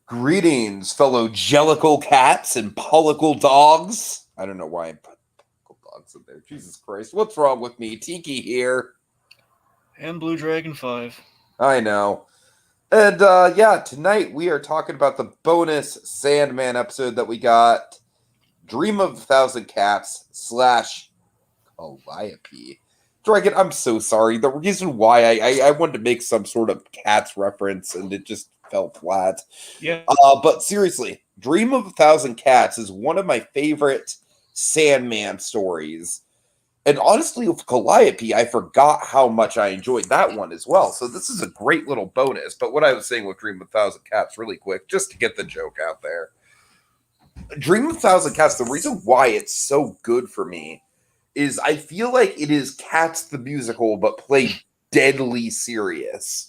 Greetings, fellow jellicle cats and pollicle dogs. I don't know why I put pollicle dogs in there. Jesus Christ. What's wrong with me? Tiki here. And Blue Dragon 5. I know. And tonight we are talking about the bonus Sandman episode that we got. Dream of a Thousand Cats / Calliope. Dragon, I'm so sorry. The reason why I wanted to make some sort of cats reference and it just fell flat. Yeah. But seriously, Dream of a Thousand Cats is one of my favorite Sandman stories. And honestly, with Calliope, I forgot how much I enjoyed that one as well. So this is a great little bonus. But what I was saying with Dream of a Thousand Cats, really quick, just to get the joke out there. Dream of a Thousand Cats, the reason why it's so good for me is I feel like it is Cats the musical, but played deadly serious.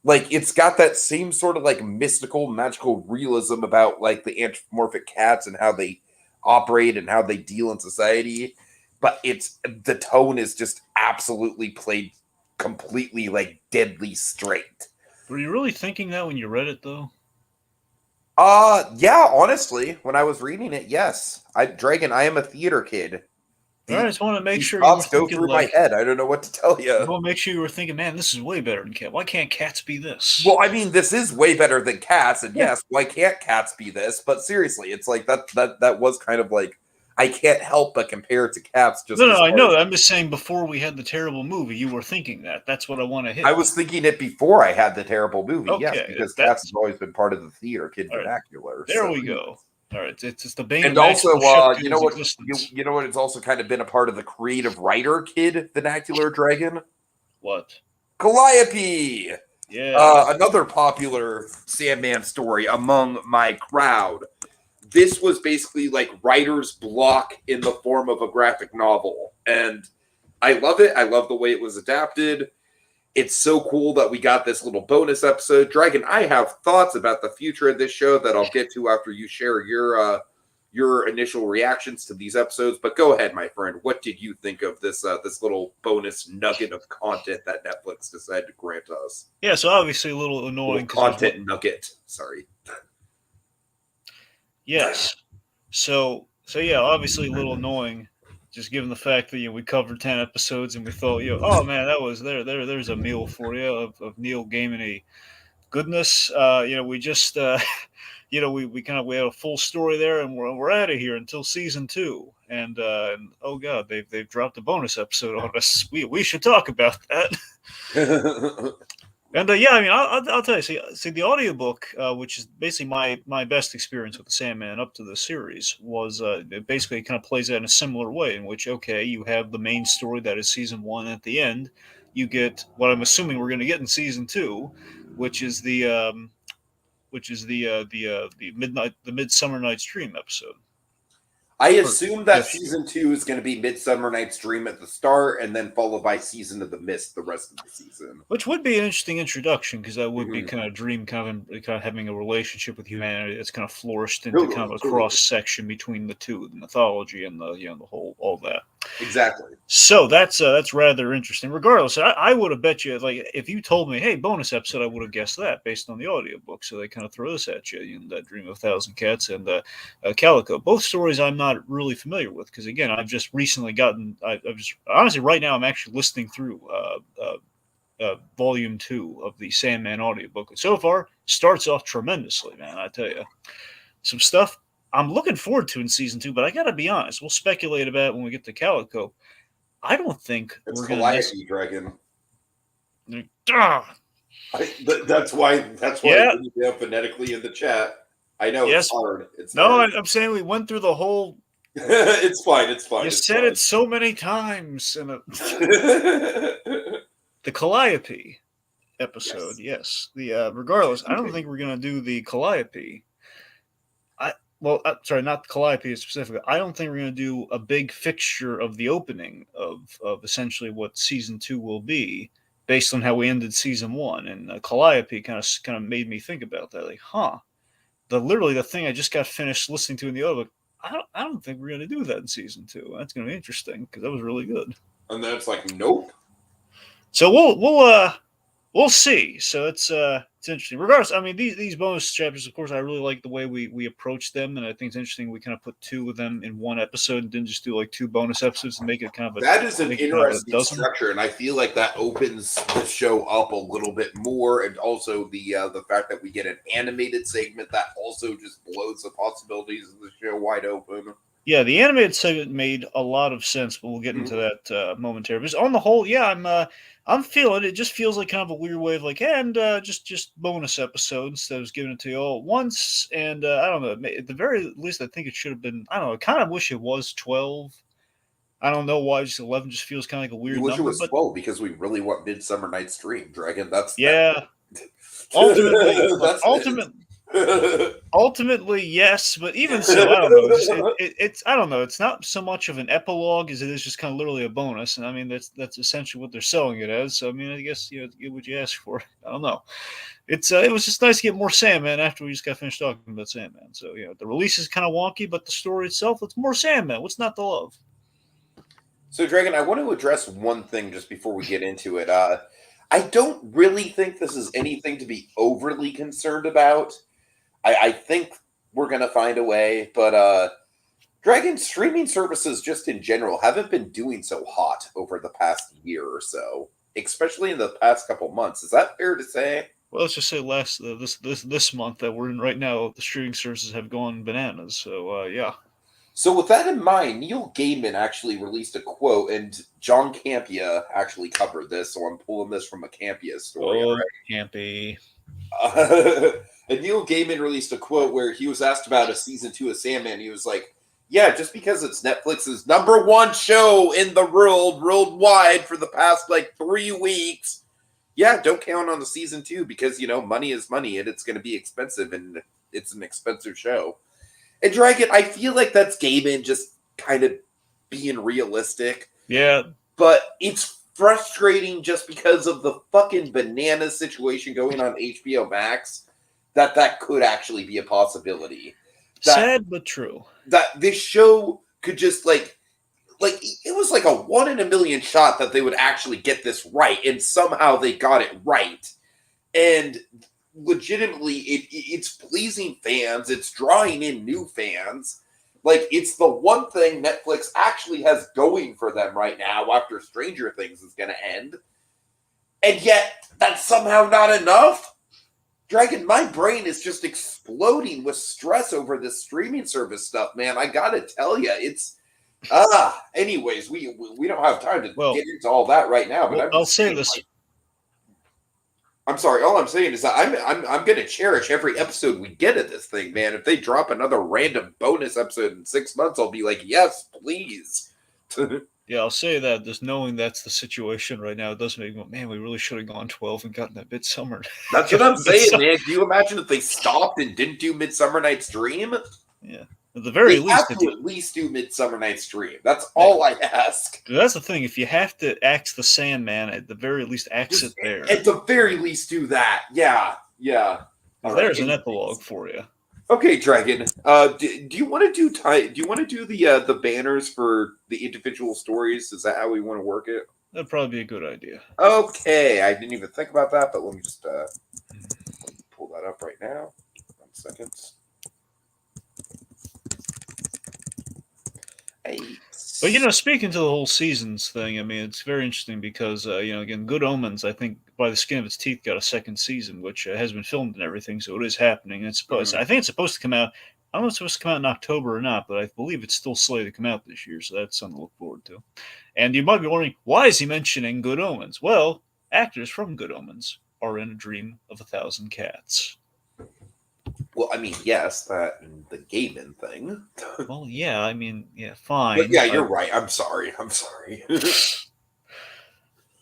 Like, it's got that same sort of, like, mystical, magical realism about, like, the anthropomorphic cats and how they operate and how they deal in society. But the tone is just absolutely played completely, like, deadly straight. Were you really thinking that when you read it, though? Yeah, honestly, when I was reading it, yes. Dragon, I am a theater kid. I just want to make sure thoughts go through my head. I don't know what to tell you. I want to make sure you were thinking, man, this is way better than Cat. Why can't Cats be this? Well, I mean, this is way better than Cats, and yes, why can't Cats be this? But seriously, it's like that was kind of like I can't help but compare it to Cats. Just no, I know. I'm just saying before we had the terrible movie, you were thinking that. That's what I want to hit. I was thinking it before I had the terrible movie. Okay, yes, because Cats has always been part of the theater kid vernacular. There we go. All right, it's the bane. And also, you know what? You know what? It's also kind of been a part of the creative writer kid vernacular. Dragon. What? Calliope. Yeah. Another popular Sandman story among my crowd. This was basically like writer's block in the form of a graphic novel, and I love it. I love the way it was adapted. It's so cool that we got this little bonus episode. Dragon, I have thoughts about the future of this show that I'll get to after you share your initial reactions to these episodes. But go ahead, my friend. What did you think of this little bonus nugget of content that Netflix decided to grant us? Yeah, so obviously a little annoying. Content nugget. Sorry. Yes. So yeah, obviously a little annoying. Just given the fact that we covered 10 episodes and we thought, oh man, that was there's a meal for you of Neil Gaiman goodness. We just we had a full story there, and we're out of here until season 2. And oh god, they've dropped a bonus episode on us. We should talk about that. And I'll tell you. See, the audiobook, which is basically my best experience with the Sandman up to the series, was it basically kind of plays out in a similar way, in which you have the main story that is season 1. At the end, you get what I'm assuming we're going to get in season 2, which is the Midsummer Night's Dream episode. I assume that season 2 is going to be Midsummer Night's Dream at the start, and then followed by Season of the Mist the rest of the season. Which would be an interesting introduction, because that would be kind of Dream kind of having a relationship with humanity that's kind of flourished into kind of a cross section between the two, the mythology and the the whole all that. Exactly. So that's rather interesting. Regardless, I would have bet you, like, if you told me, hey, bonus episode, I would have guessed that based on the audiobook. So they kind of throw this at you, that Dream of a Thousand Cats and Calico. Both stories I'm not really familiar with, because again, I've just recently honestly right now I'm actually listening through volume 2 of the Sandman audiobook. And so far, starts off tremendously, man. I tell you, some stuff I'm looking forward to in season 2, but I got to be honest. We'll speculate about it when we get to Calico. I don't think we're going to Calliope, Dragon. That's why I put it down phonetically in the chat. I know it's hard. I'm saying we went through the whole. It's fine. You said it so many times. The Calliope episode, yes. Regardless, I don't think we're going to do the Calliope. Sorry, not the Calliope specifically. I don't think we're going to do a big fixture of the opening of essentially what season 2 will be, based on how we ended season 1. And Calliope kind of made me think about that. Like, literally the thing I just got finished listening to in the other book. I don't think we're going to do that in season 2. That's going to be interesting, because that was really good. And then it's like, nope. So we'll see. So it's it's interesting. Regardless, I mean, these bonus chapters, of course, I really like the way we approach them, and I think it's interesting we kind of put two of them in one episode and didn't just do like two bonus episodes and That is an make it kind of a interesting dozen. structure, and I feel like that opens the show up a little bit more, and also the fact that we get an animated segment that also just blows the possibilities of the show wide open. Yeah, the animated segment made a lot of sense, but we'll get into Mhm. that momentarily. But on the whole, yeah, I'm feeling it. Just feels like kind of a weird way of like, and just bonus episodes instead of just giving it to you all at once. And I don't know. At the very least, I think it should have been. I don't know. I kind of wish it was 12. I don't know why just 11 just feels kind of like a You weird wish it number, was but 12 because we really want Midsummer Night's Dream, Dragon. That's yeah, ultimately, look, that's it. ultimately, yes, but even so, I don't know. It's I don't know. It's not so much of an epilogue as it is just kind of literally a bonus, and I mean that's essentially what they're selling it as. So I mean, I guess get what you ask for. I don't know. It was just nice to get more Sandman after we just got finished talking about Sandman. So the release is kind of wonky, but the story itself, it's more Sandman. What's not to love? So, Dragon, I want to address one thing just before we get into it. I don't really think this is anything to be overly concerned about. I think we're going to find a way, but Dragon streaming services, just in general, haven't been doing so hot over the past year or so, especially in the past couple months. Is that fair to say? Well, let's just say this month that we're in right now, the streaming services have gone bananas. So yeah. So, with that in mind, Neil Gaiman actually released a quote, and John Campea actually covered this, so I'm pulling this from a Campea story. All Oh, right. can't be. And Neil Gaiman released a quote where he was asked about a season 2 of Sandman. He was like, "Yeah, just because it's Netflix's number one show in the worldwide for the past like 3 weeks, yeah, don't count on the season 2 because money is money and it's going to be expensive and it's an expensive show." And Dragon, I feel like that's Gaiman just kind of being realistic, Yeah, but it's frustrating just because of the fucking banana situation going on HBO Max that could actually be a possibility. That sad but true. this show could just like it was like a 1 in a million shot that they would actually get this right, and somehow they got it right. And legitimately, it's pleasing fans. It's drawing in new fans. Like it's the one thing Netflix actually has going for them right now after Stranger Things is going to end, and yet that's somehow not enough. Dragon, my brain is just exploding with stress over this streaming service stuff, man. I gotta tell you, it's Anyways, we don't have time to Well, get into all that right now, but well, I'm I'll just say saying, this. like, I'm sorry. All I'm saying is that I'm going to cherish every episode we get of this thing, man. If they drop another random bonus episode in 6 months, I'll be like, yes, please. Yeah, I'll say that. Just knowing that's the situation right now, it does make me go, man, we really should have gone 12 and gotten that Midsummer. That's what I'm saying, man. Do you imagine if they stopped and didn't do Midsummer Night's Dream? Yeah. At the very They least, have if to you, at least do Midsummer Night's Dream. That's yeah, all I ask. that's the thing. If you have to axe the Sandman, at the very least, axe Just it there. at the very least do that. Yeah, yeah. All Because right. there's an Anyways. epilogue for you. Okay, Dragon. Do you want to do do you want to do the banners for the individual stories? Is that how we want to work it? That'd probably be a good idea. Okay, I didn't even think about that, but let me just pull that up right now. 1 second. Eight. But speaking to the whole seasons thing, I mean, it's very interesting because again, Good Omens, I think by the skin of its teeth, got a second season, which has been filmed and everything, so it is happening. I think it's supposed to come out. I don't know if it's supposed to come out in October or not, but I believe it's still slated to come out this year, so that's something to look forward to. And you might be wondering, why is he mentioning Good Omens? Well, actors from Good Omens are in A Dream of a Thousand Cats. Well, I mean, yes, that and the Gaiman thing. Well, yeah, I mean, yeah, But fine. yeah, you're right. I'm sorry.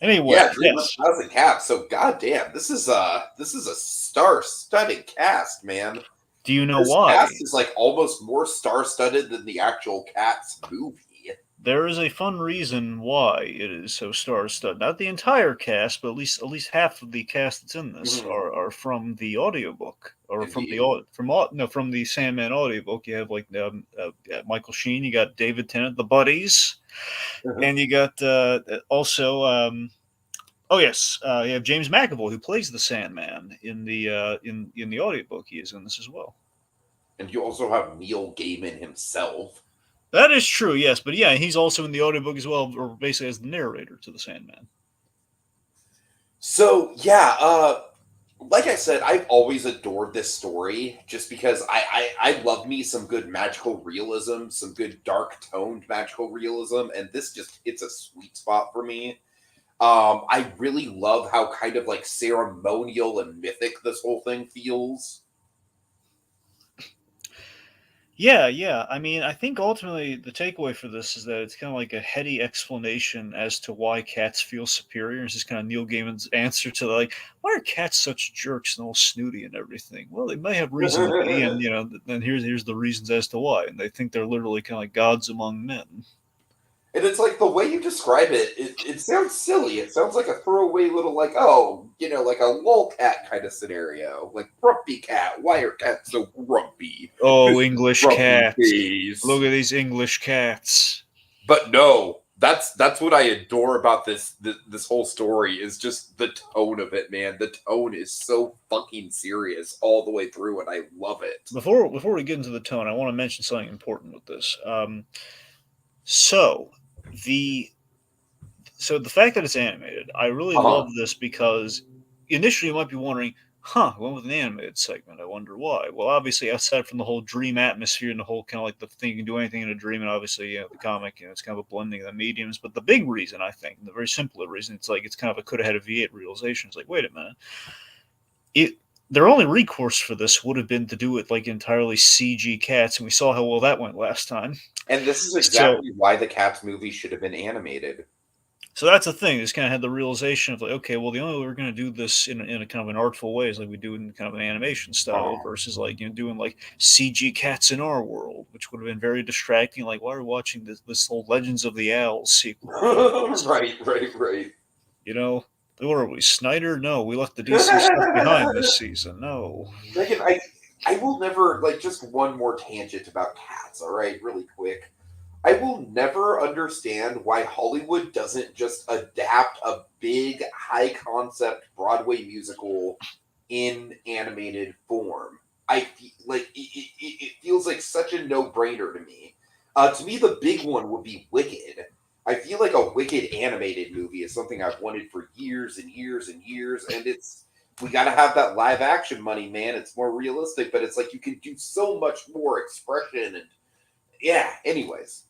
Anyway, Yeah, Dream of yes. a Thousand Cats. So goddamn, this is a star-studded cast, man. Do you know This why? cast is like almost more star-studded than the actual Cats movie. There is a fun reason why it is so star-studded. Not the entire cast, but at least half of the cast that's in this Mhm. are from the audiobook, or Indeed. from the Sandman audiobook. You have like Michael Sheen, you got David Tennant, the buddies, Mhm. and you got also Oh yes, you have James McAvoy who plays the Sandman in the audiobook. He is in this as well. And you also have Neil Gaiman himself. That is true, yes, but yeah, he's also in the audiobook as well, or basically as the narrator to the Sandman. So yeah, like I said, I've always adored this story just because I love me some good magical realism, some good dark toned magical realism, and this just it's a sweet spot for me. I really love how kind of like ceremonial and mythic this whole thing feels. Yeah, yeah. I mean, I think ultimately the takeaway for this is that it's kind of like a heady explanation as to why cats feel superior. It's just kind of Neil Gaiman's answer to like, why are cats such jerks and all snooty and everything? Well, they may have reason to be, and then here's the reasons as to why. And they think they're literally kind of like gods among men. And it's like the way you describe it, it sounds silly. It sounds like a throwaway little like, oh, like a lolcat kind of scenario. Like grumpy cat. Why are cats so grumpy? Oh, Mr. English Grumpy cats! Face. Look at these English cats. But no, that's what I adore about this whole story is just the tone of it, man. The tone is so fucking serious all the way through, and I love it. Before we get into the tone, I want to mention something important with this. So the so the fact that it's animated, I really Uh-huh. love this because initially you might be wondering, huh, went with an animated segment. I wonder why. Well, obviously, aside from the whole dream atmosphere and the whole kind of like the thing you can do anything in a dream, and obviously, the comic, it's kind of a blending of the mediums. But the big reason, I think, the very simple reason, it's like it's kind of a could have had a V8 realization. It's like, wait a minute, it their only recourse for this would have been to do it like entirely CG cats, and we saw how well that went last time. And this is So exactly why the Cats movie should have been animated. So that's the thing. Just kind of had the realization of like, okay, well, the only way we're going to do this in a kind of an artful way is like we do it in kind of an animation style Uh-huh. versus like doing like CG cats in our world, which would have been very distracting. Like, why are we watching this whole Legends of the Owls sequel? Right. You know, what are we, Snyder? No, we left the DC stuff behind this season. No. Megan, I will never like just one more tangent about cats, all right, really quick. I will never understand why Hollywood doesn't just adapt a big, high concept Broadway musical in animated form. I feel like it feels like such a no brainer to me. To me, the big one would be Wicked. I feel like a Wicked animated movie is something I've wanted for years and years and years, and we got to have that live action money, man. It's more realistic, but it's like you can do so much more expression and yeah. Anyways,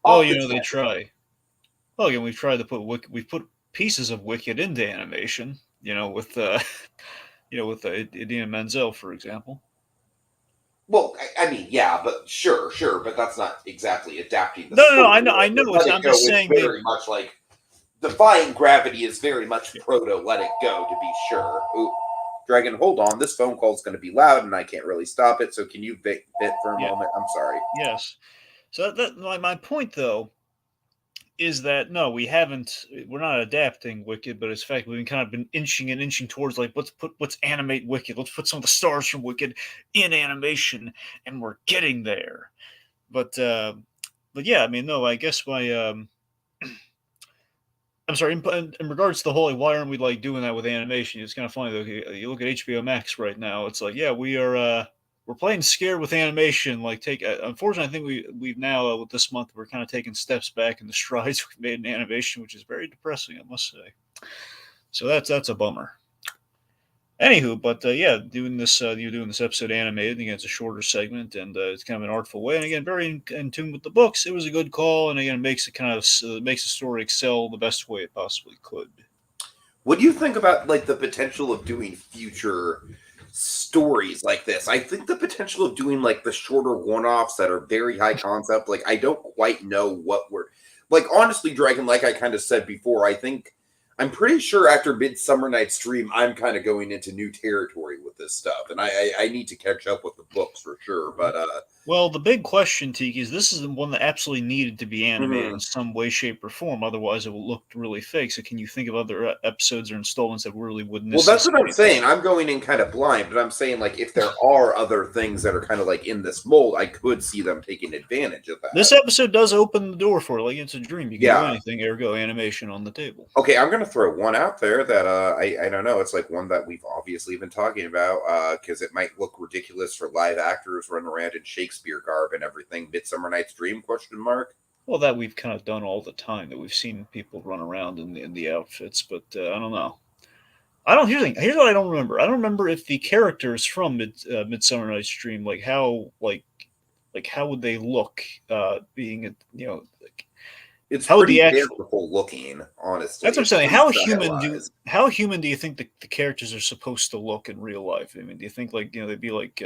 Well, off the they tangent. try. Well, again, we've tried to we've put pieces of Wicked into animation. With with Idina Menzel, for example. Well, I mean, yeah, but sure, but that's not exactly adapting the No, story. I know. Let I'm It Go just is saying they. very much like Defying Gravity is very much Yeah, proto Let It Go, to be sure. Ooh, Dragon, hold on. This phone call is going to be loud, and I can't really stop it. So can you bit for a yeah, moment? I'm sorry. yes. So my point though is that no, we haven't. We're not adapting Wicked, but it's fact we've kind of been inching towards like let's animate Wicked. Let's put some of the stars from Wicked in animation, and we're getting there. But yeah, I mean, no, I guess my I'm sorry. In regards to the whole, like, why aren't we like doing that with animation? It's kind of funny though. You look at HBO Max right now. It's like, yeah, we're playing scared with animation. Like, unfortunately, I think we've now with this month we're kind of taking steps back in the strides we've made in animation, which is very depressing, I must say. So that's a bummer. Anywho, but yeah, you're doing this episode animated. Again, it's a shorter segment, and it's kind of an artful way. And again, very in tune with the books. It was a good call, and again, it makes it kind of makes the story excel the best way it possibly could. What do you think about like the potential of doing future stories like this? I think the potential of doing like the shorter one-offs that are very high concept. Like I don't quite know what we're like. Honestly, Dragon, like I kind of said before, I'm pretty sure after Midsummer Night's Dream, I'm kind of going into new territory with this stuff, and I need to catch up with the books for sure. But Well, the big question, Tiki, is this is the one that absolutely needed to be animated in mhm. some way, shape, or form. Otherwise, it will look really fake. So, can you think of other episodes or installments that really would Well, that's what I'm necessitate that? saying. I'm going in kind of blind, but I'm saying like if there are other things that are kind of like in this mold, I could see them taking advantage of This that. episode does open the door for it. Like it's a dream. You can do Yeah. anything, ergo animation on the table. Okay, I'm gonna throw one out there that I don't know. It's like one that we've obviously been talking about because it might look ridiculous for live actors running around in Shakespeare garb and everything. Midsummer Night's Dream? Question mark. Well, that we've kind of done all the time. That we've seen people run around in the outfits, but I don't know. I don't. Here's what I don't remember. I don't remember if the characters from Midsummer Night's Dream, like how would they look, being like, It's how would pretty the actual. fanciful looking, honestly. That's what I'm It's saying. pretty stylized. How human do you think the characters are supposed to look in real life? I mean, do you think they'd be like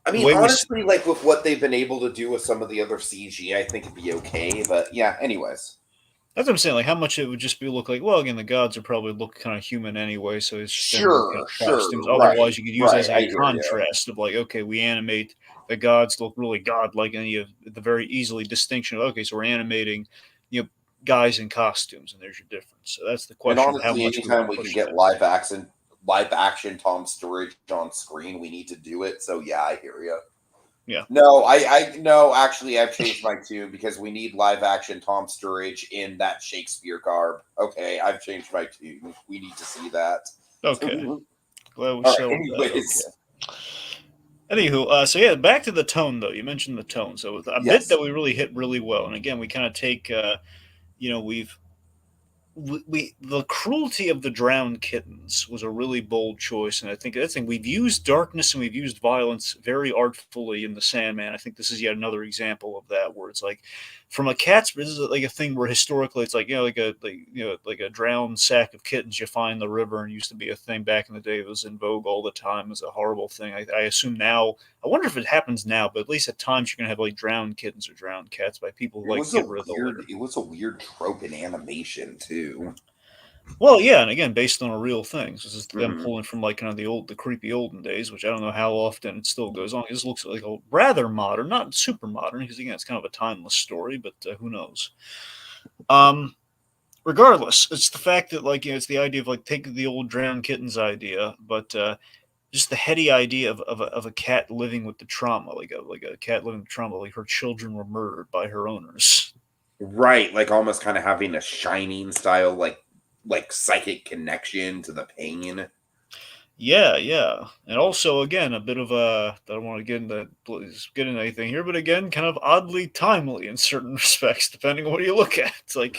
I the mean, way we honestly, like with what they've been able to do with some of the other CG, I think it'd be okay. But yeah, anyways. That's what I'm saying. Like how much it would just be look like. Well, again, the gods are probably look kind of human anyway, so it's just them in kind Sure, of costumes. sure, right, Otherwise, you could use it right. as like I a hear you. contrast of like, okay, we animate the gods look really godlike, and you have the very easily distinction of okay, so we're animating, guys in costumes, and there's your difference. So that's the And question of how honestly, much we want anytime to we can push get that. live action Tom Sturridge on screen, we need to do it. So yeah, I hear you. Yeah. No, I no, actually, I've changed my tune because we need live action Tom Sturridge in that Shakespeare garb. Okay, I've changed my tune. We need to see that. Okay. All Glad we right. settled that. Okay. Anyways, Anywho, so yeah, back to the tone though. You mentioned the tone, so a bit yes. that we really hit really well, and again, we kind of take, we've the cruelty of the drowned kittens was a really bold choice, and I think that's thing we've used darkness and we've used violence very artfully in the Sandman. I think this is yet another example of that, where it's like from a cat's. This is like a thing where historically it's like like a drowned sack of kittens you find in the river, and used to be a thing back in the day. It was in vogue all the time. It was a horrible thing. I assume now. I wonder if it happens now, but at least at times you're gonna have like drowned kittens or drowned cats by people who It like to was a get rid of the litter. weird trope in animation too. Well, yeah, and again, based on a real thing. So this is them Hmm. pulling from like kind of the creepy olden days, which I don't know how often it still goes on. This looks like a rather modern, not super modern, because again, it's kind of a timeless story, but who knows? Um, Regardless, it's the fact that it's the idea of like taking the old drowned kittens idea, but just the heady idea of a cat living with the trauma, like a cat living with trauma, like her children were murdered by her owners. Right, like almost kind of having a shining style, like psychic connection to the pain. Yeah, yeah, and also again a bit of a. I don't want to get into anything here, but again, kind of oddly timely in certain respects, depending on what you look at. It's like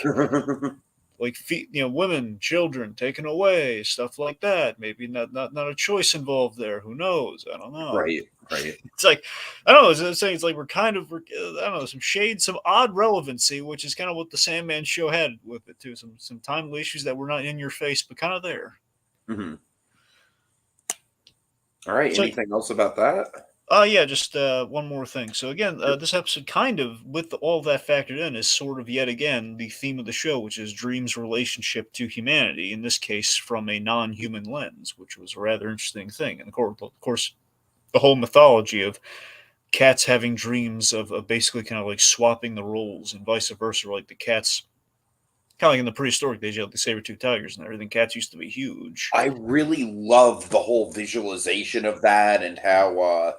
women, children taken away, stuff like that. Maybe not a choice involved there. Who knows? I don't know. Right, right. It's like I don't know. As I'm saying, it's like we're I don't know some shade, some odd relevancy, which is kind of what the Sandman show had with it too. Some timely issues that were not in your face, but kind of there. Hmm. All right. So Anything else about that? yeah, just one more thing. So again, this episode kind of, with all that factored in, is sort of yet again the theme of the show, which is Dream's relationship to humanity. In this case, from a non-human lens, which was a rather interesting thing. And of course, the whole mythology of cats having dreams of basically kind of like swapping the roles and vice versa. Like the cats, kind of like in the prehistoric days, you had the saber-tooth tigers and everything. Cats used to be huge. I really love the whole visualization of that and how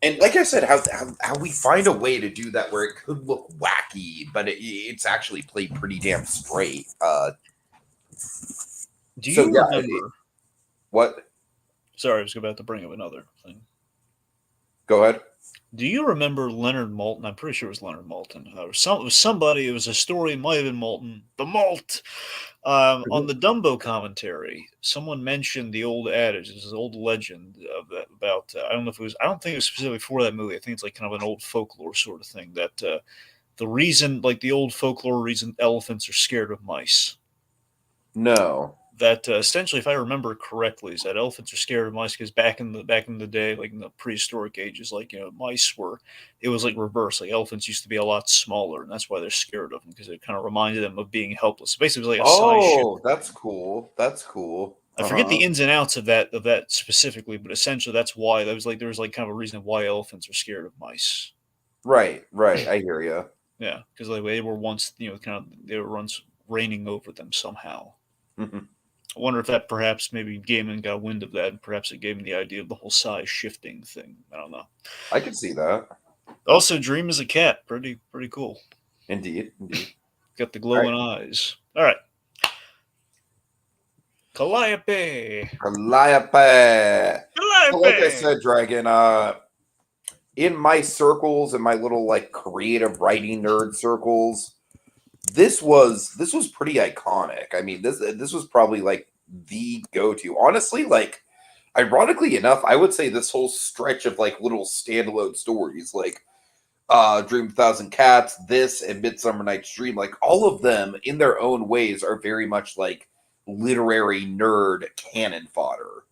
and like I said, how we find a way to do that where it could look wacky, but it's actually played pretty damn straight. Do So you yeah, remember? what? Sorry, I was about to bring up another thing. Go ahead. Do you remember Leonard Maltin? I'm pretty sure it was Leonard Maltin. It was somebody. It was a story. It might have been Maltin. The Malt. On the Dumbo commentary, someone mentioned the old adage. This is an old legend of that about. I don't know if it was. I don't think it was specifically for that movie. I think it's like kind of an old folklore sort of thing. That the reason, like the old folklore reason, elephants are scared of mice. No. That essentially, if I remember correctly, is that elephants are scared of mice because back in the day, like in the prehistoric ages, like mice were, it was like reverse. Like elephants used to be a lot smaller, and that's why they're scared of them because it kind of reminded them of being helpless. Basically, it was like a size shift. Oh, that's cool. That's cool. I forget Uh-huh. the ins and outs of that specifically, but essentially that's why there was like kind of a reason why elephants are scared of mice. Right, right. I hear you. Yeah, because like they were once they were once reigning over them somehow. I wonder if that perhaps maybe Gaiman got wind of that, and perhaps it gave him the idea of the whole size shifting thing. I don't know. I can see that. Also, Dream is a cat. Pretty cool. Indeed, indeed. Got the All right. glowing eyes. All right, Calliope. Calliope. So like I Calliope. said, Dragon, in my circles, in my little like creative writing nerd circles, this was pretty iconic. I mean, this was probably like the go-to. Honestly, like ironically enough, I would say this whole stretch of like little standalone stories, like Dream of a Thousand Cats, this and Midsummer Night's Dream, like all of them in their own ways are very much like literary nerd cannon fodder.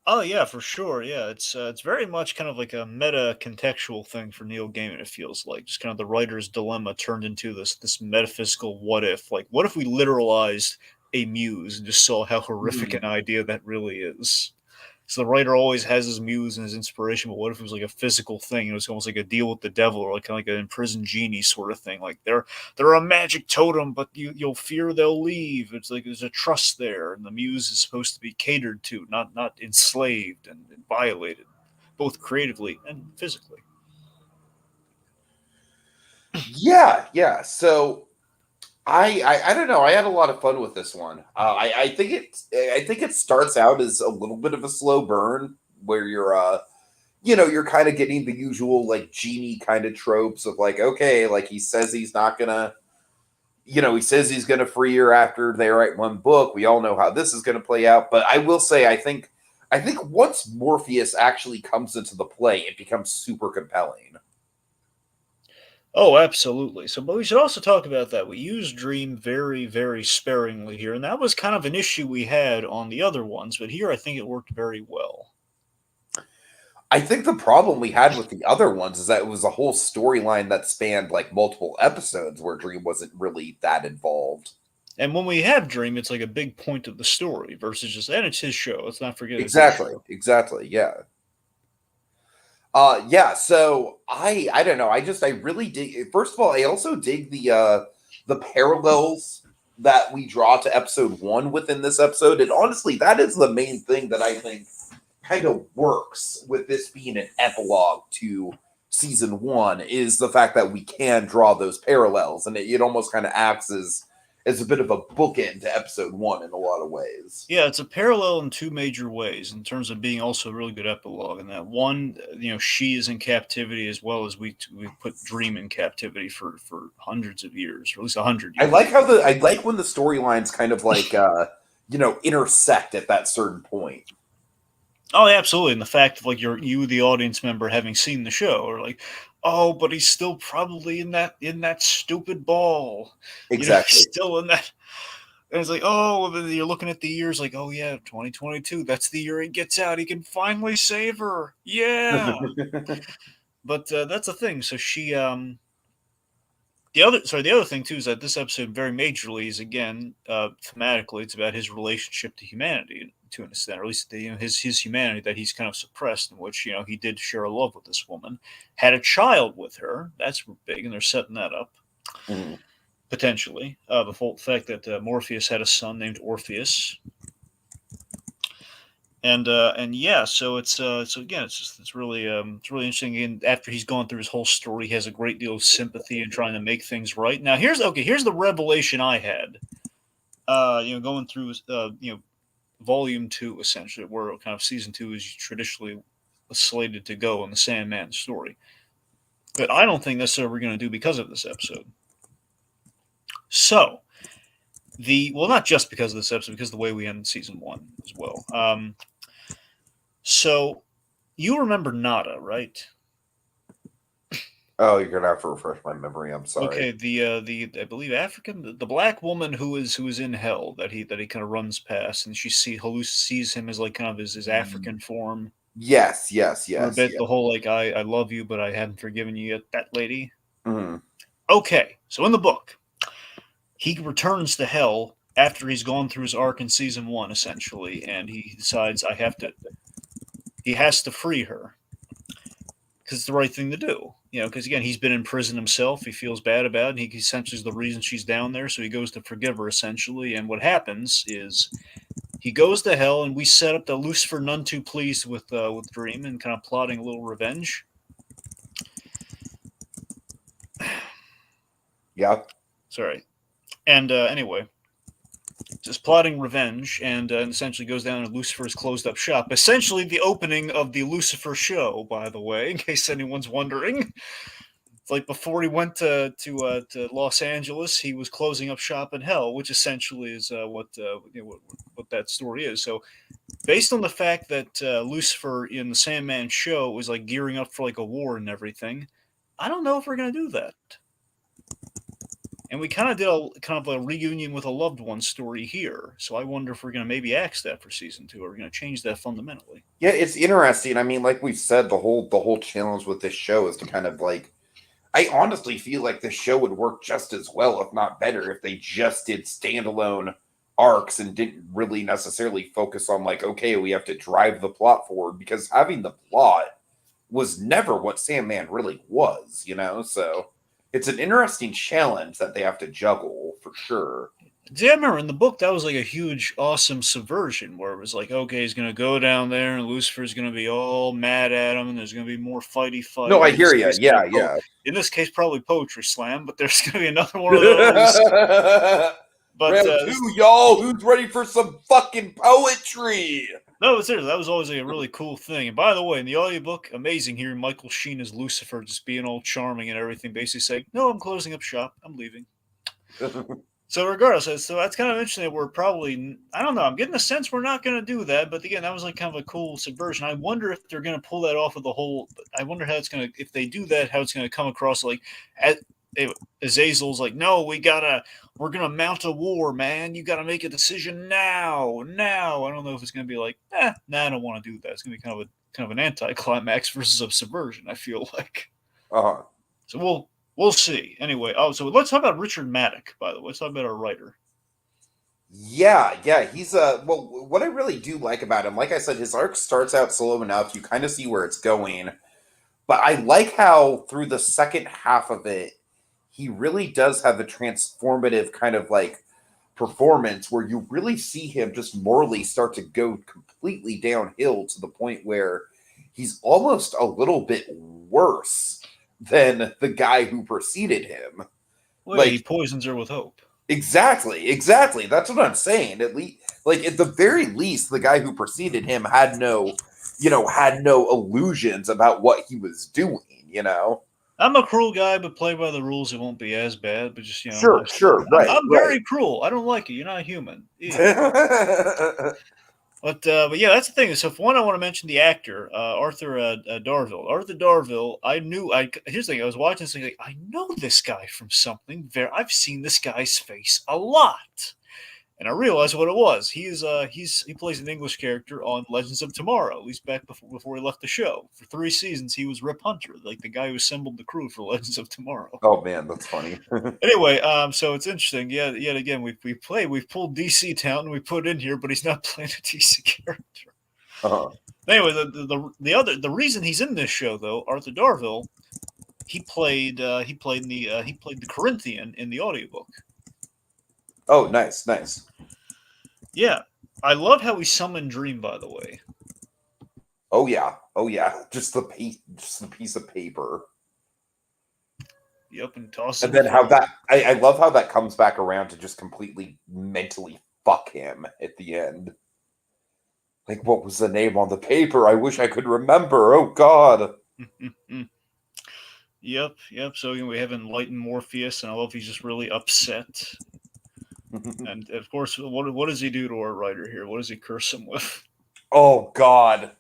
Oh yeah, for sure. Yeah, it's very much kind of like a meta contextual thing for Neil Gaiman. It feels like just kind of the writer's dilemma turned into this metaphysical what if. Like, what if we literalized a muse and just saw how horrific Mhm. an idea that really is? So the writer always has his muse and his inspiration, but what if it was like a physical thing? It was almost like a deal with the devil, or like kind of like an imprisoned genie sort of thing. Like they're a magic totem, but you'll fear they'll leave. It's like there's a trust there, and the muse is supposed to be catered to, not enslaved and violated, both creatively and physically. Yeah, yeah. So I don't know. I had a lot of fun with this one. I think it starts out as a little bit of a slow burn where you're kind of getting the usual like genie kind of tropes of like, okay, like he says he's not gonna, he says he's gonna free her after they write one book. We all know how this is gonna play out. But I will say, I think once Morpheus actually comes into the play, it becomes super compelling. Oh, absolutely. So, but we should also talk about that. We use Dream very sparingly here, and that was kind of an issue we had on the other ones. But here, I think it worked very well. I think the problem we had with the other ones is that it was a whole storyline that spanned like multiple episodes where Dream wasn't really that involved. And when we have Dream, it's like a big point of the story versus just, and it's his show. Let's not forget it's his Exactly. show. Exactly. Yeah. Yeah, so I don't know. I really dig, first of all, I also dig the parallels that we draw to episode 1 within this episode. And honestly, that is the main thing that I think kind of works with this being an epilogue to season 1 is the fact that we can draw those parallels, and it almost kind of acts as a bit of a bookend to episode 1 in a lot of ways. Yeah, it's a parallel in two major ways in terms of being also a really good epilogue. And that one, she is in captivity as well as we put Dream in captivity for hundreds of years, or at least 100 years. I like when the storylines kind of like intersect at that certain point. Oh, absolutely. And the fact of like you, the audience member, having seen the show, or like, oh, but he's still probably in that stupid ball. He's Exactly. still in that. And it's like, oh, then you're looking at the years, like, oh yeah, 2022. That's the year he gets out. He can finally save her. Yeah. But that's the thing. So the other thing too is that this episode very majorly is again thematically it's about his relationship to humanity to an extent, or at least his humanity that he's kind of suppressed, in which he did share a love with this woman, had a child with her. That's big, and they're setting that up Mhm. potentially. The whole fact that Morpheus had a son named Orpheus, and yeah, so again, it's really interesting. And after he's gone through his whole story, he has a great deal of sympathy and trying to make things right. Now here's the revelation I had. Going through volume 2 essentially, where kind of season 2 is traditionally slated to go in the Sandman story. But I don't think that's what we're going to do because of this episode. So not just because of this episode, because of the way we ended season 1 as well. So you remember Nada, right? Oh, you're gonna have to refresh my memory. I'm sorry. Okay, the I believe African, the black woman who is in hell that he kind of runs past, and sees him as like kind of his African form Yes, yes, for a yes, bit. yes. The whole like I love you, but I haven't forgiven you yet. That lady. Mhm. Okay, so in the book, he returns to hell after he's gone through his arc in season 1, essentially, and he decides he has to free her because it's the right thing to do. Because again, he's been in prison himself. He feels bad about it. And he essentially is the reason she's down there. So he goes to forgive her, essentially. And what happens is he goes to hell, and we set up the Lucifer none too pleased with Dream and kind of plotting a little revenge. Yeah. Sorry. And anyway, just plotting revenge, and essentially goes down to Lucifer's closed up shop. Essentially, the opening of the Lucifer show, by the way, in case anyone's wondering. It's like before he went to Los Angeles, he was closing up shop in hell, which essentially is what that story is. So, based on the fact that Lucifer in the Sandman show was like gearing up for like a war and everything, I don't know if we're gonna do that. And we kind of did a reunion with a loved one story here, so I wonder if we're going to maybe axe that for season 2, or we're going to change that fundamentally. Yeah, it's interesting. I mean, like we've said, the whole challenge with this show is to kind of like. I honestly feel like this show would work just as well, if not better, if they just did standalone arcs and didn't really necessarily focus on like, okay, we have to drive the plot forward, because having the plot was never what Sandman really was, So it's an interesting challenge that they have to juggle for sure. Yeah, I remember in the book that was like a huge, awesome subversion where it was like, okay, he's going to go down there and Lucifer's going to be all mad at him, and there's going to be more fighty No, fight. I hear you. Yeah, yeah. In this case, probably poetry slam, but there's going to be another one of those. But round 2, y'all. Who's ready for some fucking poetry? No, seriously, that was always like a really cool thing. And by the way, in the audiobook, amazing hearing Michael Sheen as Lucifer just being all charming and everything, basically saying, "No, I'm closing up shop. I'm leaving." So regardless, so that's kind of interesting that we're probably, I don't know, I'm getting a sense we're not going to do that. But again, that was like kind of a cool subversion. I wonder if they're going to pull that off of the whole, I wonder how it's going to, if they do that, how it's going to come across like, Azazel's like, no, we're going to mount a war, man. You got to make a decision now. I don't know if it's going to be like, I don't want to do that. It's going to be kind of an anticlimax versus a subversion, I feel like. Uh-huh. So we'll see. Anyway, so let's talk about Richard Maddock, by the way. Let's talk about our writer. Yeah, he's well, what I really do like about him, like I said, his arc starts out slow enough, you kind of see where it's going, but I like how through the second half of it, he really does have a transformative kind of like performance where you really see him just morally start to go completely downhill to the point where he's almost a little bit worse than the guy who preceded him. Well, like, he poisons her with hope. Exactly. That's what I'm saying. At least, like at the very least, the guy who preceded him had no illusions about what he was doing. I'm a cruel guy, but play by the rules, it won't be as bad. But just sure, right. I'm very cruel. I don't like it. You're not human. But yeah, that's the thing. So, for one, I want to mention the actor, Arthur Darvill. Arthur Darvill, here's the thing. I was watching this, like, I know this guy from something. I've seen this guy's face a lot. And I realized what it was. He plays an English character on Legends of Tomorrow, at least back before he left the show. For 3 seasons, he was Rip Hunter, like the guy who assembled the crew for Legends of Tomorrow. Oh man, that's funny. Anyway, so it's interesting. Yet again, we've pulled DC Town and we put it in here, but he's not playing a DC character. Uh-huh. Anyway, the reason he's in this show though, Arthur Darvill, he played the Corinthian in the audiobook. Oh, nice. Yeah, I love how he summoned Dream. By the way. Oh yeah. Just the piece of paper. Yep, and toss. And then how that I love how that comes back around to just completely mentally fuck him at the end. Like, what was the name on the paper? I wish I could remember. Oh God. Yep. So we have enlightened Morpheus, and I love he's just really upset. And of course, what does he do to our writer here? What does he curse him with? Oh God!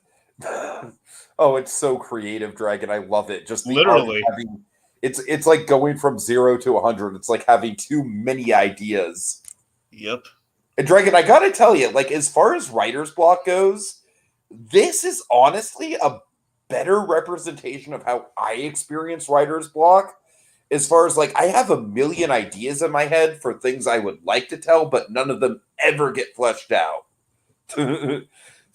Oh, it's so creative, Dragon. I love it. Just literally, it's like going from 0 to 100. It's like having too many ideas. Yep. And Dragon, I gotta tell you, like as far as writer's block goes, this is honestly a better representation of how I experience writer's block as far as like I have a million ideas in my head for things I would like to tell, but none of them ever get fleshed out.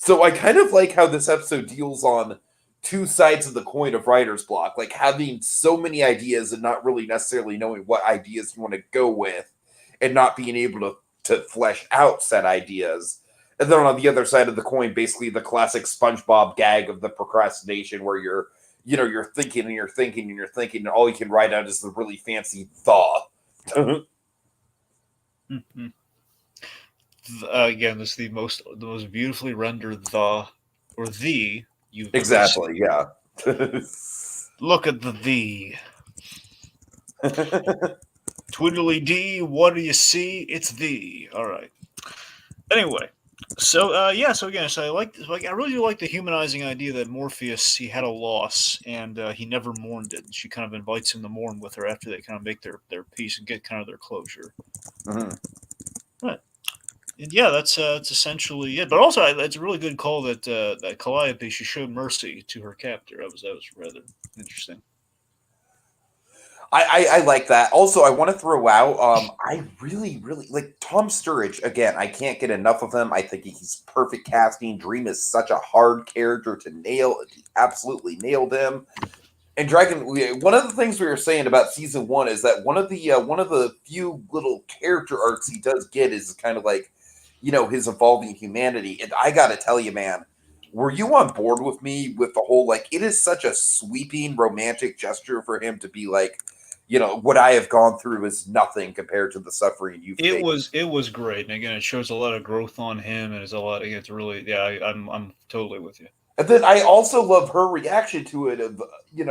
So I kind of like how this episode deals on two sides of the coin of writer's block, like having so many ideas and not really necessarily knowing what ideas you want to go with, and not being able to flesh out said ideas. And then on the other side of the coin, basically the classic SpongeBob gag of the procrastination, where you're thinking and you're thinking and you're thinking, and all you can write out is the really fancy thaw. Mm-hmm. Again, this is the most beautifully rendered the you've ever Exactly, seen. yeah. Look at the. Twiddly dee, what do you see? It's thee. All right. Anyway, so again, I really do like the humanizing idea that Morpheus he had a loss and he never mourned it. She kind of invites him to mourn with her after they kind of make their peace and get kind of their closure. Mhm. Right. And yeah, that's essentially it. But also, it's a really good call that Calliope she showed mercy to her captor. That was rather interesting. I like that. Also, I want to throw out. I really like Tom Sturridge again. I can't get enough of him. I think he's perfect casting. Dream is such a hard character to nail. He absolutely nailed him. And Dragon, one of the things we were saying about season one is that one of the few little character arcs he does get is kind of like, his evolving humanity. And I got to tell you, man, were you on board with me with the whole like? It is such a sweeping romantic gesture for him to be like, what I have gone through is nothing compared to the suffering you've It taken. was it was great, and again, it shows a lot of growth on him, and it's a lot. It's really I'm totally with you. And then I also love her reaction to it of,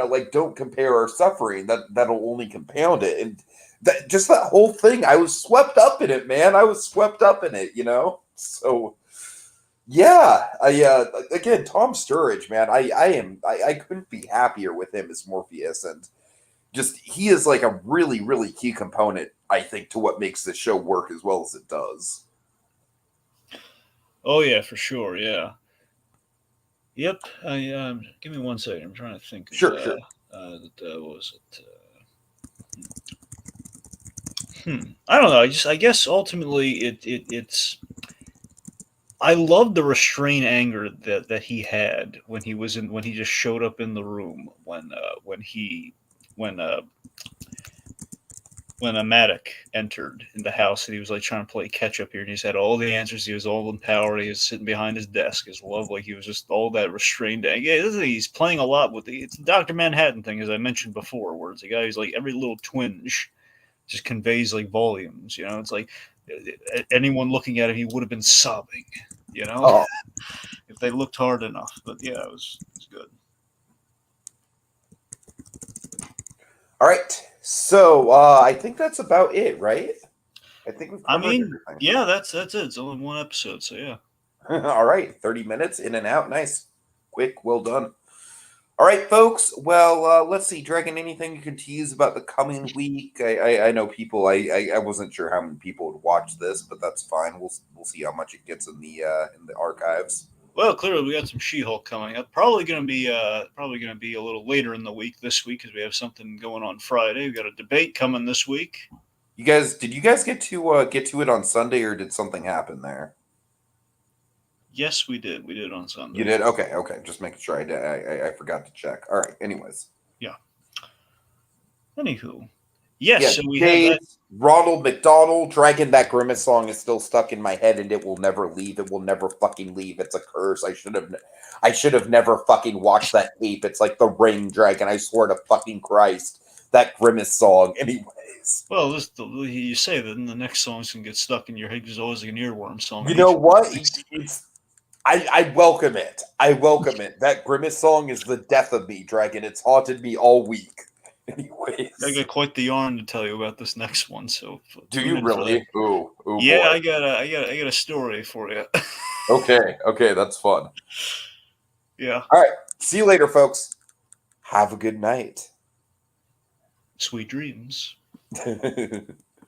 like don't compare our suffering. That'll only compound it. And that whole thing, I was swept up in it, man. I was swept up in it. So yeah, again, Tom Sturridge, man. I couldn't be happier with him as Morpheus, and just he is like a really, really key component, I think, to what makes this show work as well as it does. Oh yeah, for sure. Yeah. Yep. Give me one second. I'm trying to think of Sure, sure. what was it? I don't know. I guess ultimately it's. I love the restrained anger that he had when he just showed up in the room when when a Matic entered in the house and he was like trying to play catch up here and he's had all the answers. He was all in power. He was sitting behind his desk. His love, like he was just all that restrained. Yeah, he's playing a lot with it's the Dr. Manhattan thing, as I mentioned before, where it's a guy who's like every little twinge just conveys like volumes. It's like anyone looking at him, he would have been sobbing. Oh, If they looked hard enough. But yeah, it was good. all right. So I think that's about it, right? I think we've I covered mean, everything. yeah, that's it. It's only one episode, so yeah. All right, 30 minutes in and out. Nice. Quick, well done. All right, folks. Well, let's see. Dragon, anything you can tease about the coming week? I know people. I wasn't sure how many people would watch this, but that's fine. We'll see how much it gets in the archives. Well, clearly we got some She-Hulk coming up. Probably gonna be a little later in the week this week because we have something going on Friday. We got a debate coming this week. Did you guys get to it on Sunday, or did something happen there? Yes, we did. We did on You Sunday. did. Okay, okay. Just making sure. I forgot to check. All right. Anyways, Yeah. Anywho, yes. yeah. So we have that. Days, Ronald McDonald, Dragon. That Grimace song is still stuck in my head, and it will never leave. It will never fucking leave. It's a curse. I should have never fucking watched that tape. It's like the Ring, Dragon. I swear to fucking Christ, that Grimace song. Anyways, Well, you say that, and the next song's gonna get stuck in your head because it's always like an earworm song. you On each know one of what? these. I welcome it. I welcome it. That Grimace song is the death of me, Dragon. It's haunted me all week. I Anyways, got quite the yarn to tell you about this next one, so do tune you in for that. really? Oh Yeah, boy. I got a story for you. Okay, okay, that's fun. Yeah. All right, see you later, folks. Have a good night. Sweet dreams.